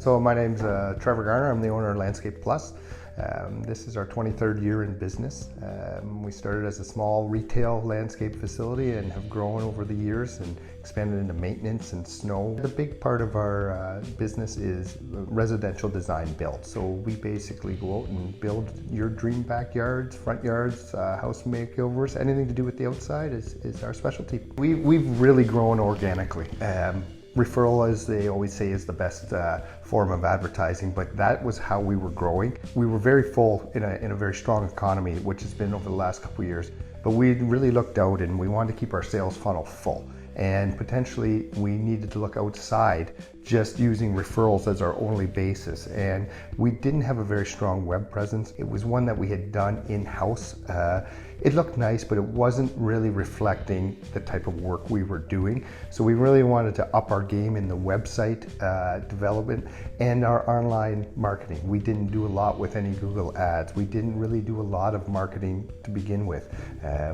So my name's Trevor Garner. I'm the owner of Landscape Plus. This is our 23rd year in business. We started as a small retail landscape facility and have grown over the years and expanded into maintenance and snow. The big part of our business is residential design build. So we basically go out and build your dream backyards, front yards, house makeovers. Anything to do with the outside is our specialty. We've really grown organically. Referral, as they always say, is the best form of advertising, but that was how we were growing. We were very full in a very strong economy, which has been over the last couple of years, but we really looked out and we wanted to keep our sales funnel full. And potentially we needed to look outside just using referrals as our only basis. And we didn't have a very strong web presence. It was one that we had done in-house. It looked nice, but it wasn't really reflecting the type of work we were doing. So we really wanted to up our game in the website development and our online marketing. We didn't do a lot with any Google ads. We didn't really do a lot of marketing to begin with.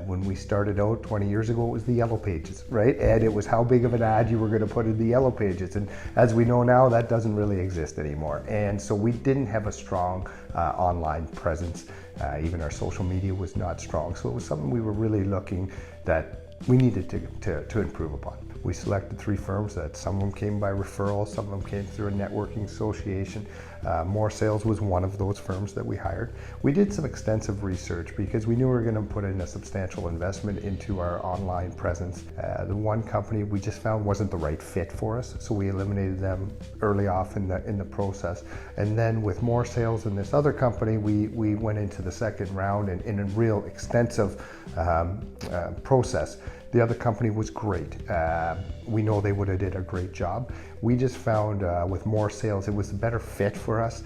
When we started out 20 years ago, it was the yellow pages, right? And it was how big of an ad you were going to put in the yellow pages. And as we know now, that doesn't really exist anymore. And so we didn't have a strong online presence. Even our social media was not strong. So it was something we were really looking that we needed to improve upon. We selected 3 firms that some of them came by referral, some of them came through a networking association. MoreSALES was one of those firms that we hired. We did some extensive research because we knew we were going to put in a substantial investment into our online presence. The one company we just found wasn't the right fit for us, so we eliminated them early off in the process. And then with MoreSALES and this other company, we went into the second round in a real extensive process. The other company was great. We know they would have did a great job. We just found with MoreSALES, it was a better fit for us.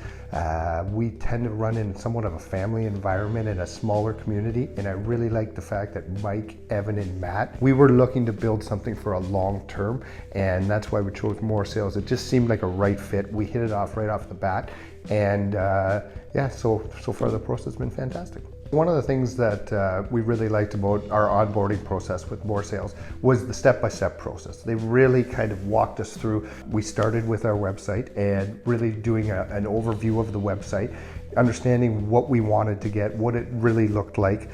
We tend to run in somewhat of a family environment in a smaller community, and I really like the fact that Mike, Evan, and Matt, we were looking to build something for a long term, and that's why we chose MoreSALES. It just seemed like a right fit. We hit it off right off the bat, and yeah, so far the process has been fantastic. One of the things that we really liked about our onboarding process with MoreSALES was the step-by-step process. They really kind of walked us through. We started with our website and really doing an overview of the website, understanding what we wanted to get, what it really looked like.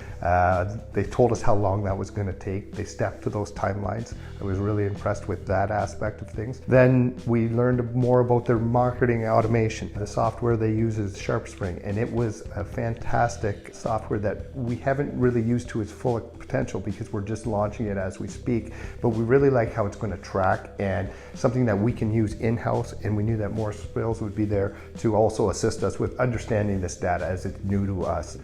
They told us how long that was going to take. They stepped to those timelines. I was really impressed with that aspect of things. Then we learned more about their marketing automation. The software they use is SharpSpring, and it was a fantastic software that we haven't really used to its full potential because we're just launching it as we speak. But we really like how it's going to track and something that we can use in-house, and we knew that MoreSALES would be there to also assist us with understanding this data as it's new to us.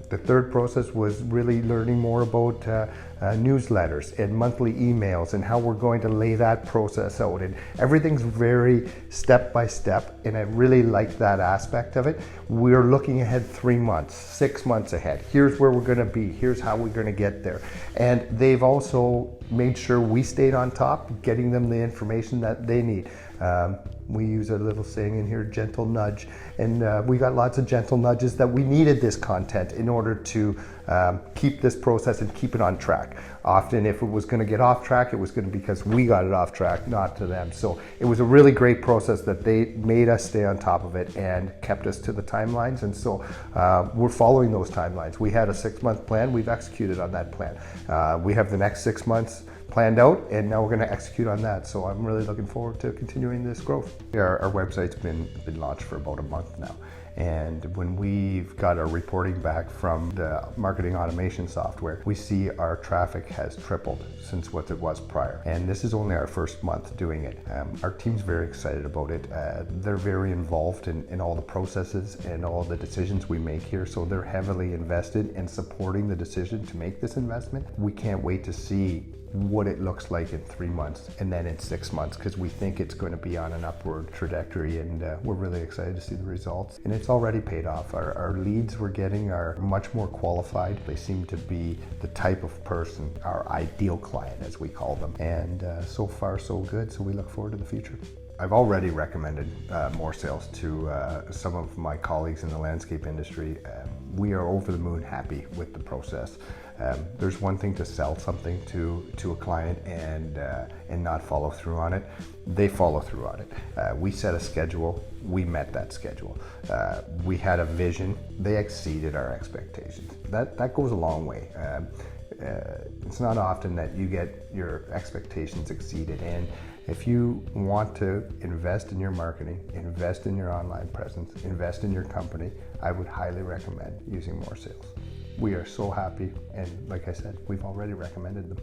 The third process was really learning more about newsletters and monthly emails and how we're going to lay that process out. And everything's very step by step, and I really like that aspect of it. We're looking ahead 3 months, 6 months ahead. Here's where we're going to be. Here's how we're going to get there. And they've also made sure we stayed on top, getting them the information that they need. We use a little saying in here, gentle nudge, and we got lots of gentle nudges that we needed this content in order to keep this process and keep it on track. Often if it was going to get off track, it was going to be because we got it off track, not to them. So it was a really great process that they made us stay on top of it and kept us to the timelines. And so we're following those timelines. We had a 6-month plan. We've executed on that plan. We have the next 6 months planned out, and now we're going to execute on that. So I'm really looking forward to continuing this growth. Our website's been launched for about a month now. And when we've got our reporting back from the marketing automation software, we see our traffic has tripled since what it was prior. And this is only our first month doing it. Our team's very excited about it. They're very involved in all the processes and all the decisions we make here. So they're heavily invested in supporting the decision to make this investment. We can't wait to see what it looks like in 3 months and then in 6 months, because we think it's going to be on an upward trajectory, and we're really excited to see the results. And it's already paid off. Our leads we're getting are much more qualified. They seem to be the type of person, our ideal client as we call them. And so far so good, so we look forward to the future. I've already recommended MoreSALES to some of my colleagues in the landscape industry. we are over the moon happy with the process. There's one thing to sell something to a client and not follow through on it. They follow through on it. We set a schedule, we met that schedule. We had a vision, they exceeded our expectations. That goes a long way. It's not often that you get your expectations exceeded, and if you want to invest in your marketing, invest in your online presence, invest in your company, I would highly recommend using MoreSALES. We are so happy, and like I said, we've already recommended them.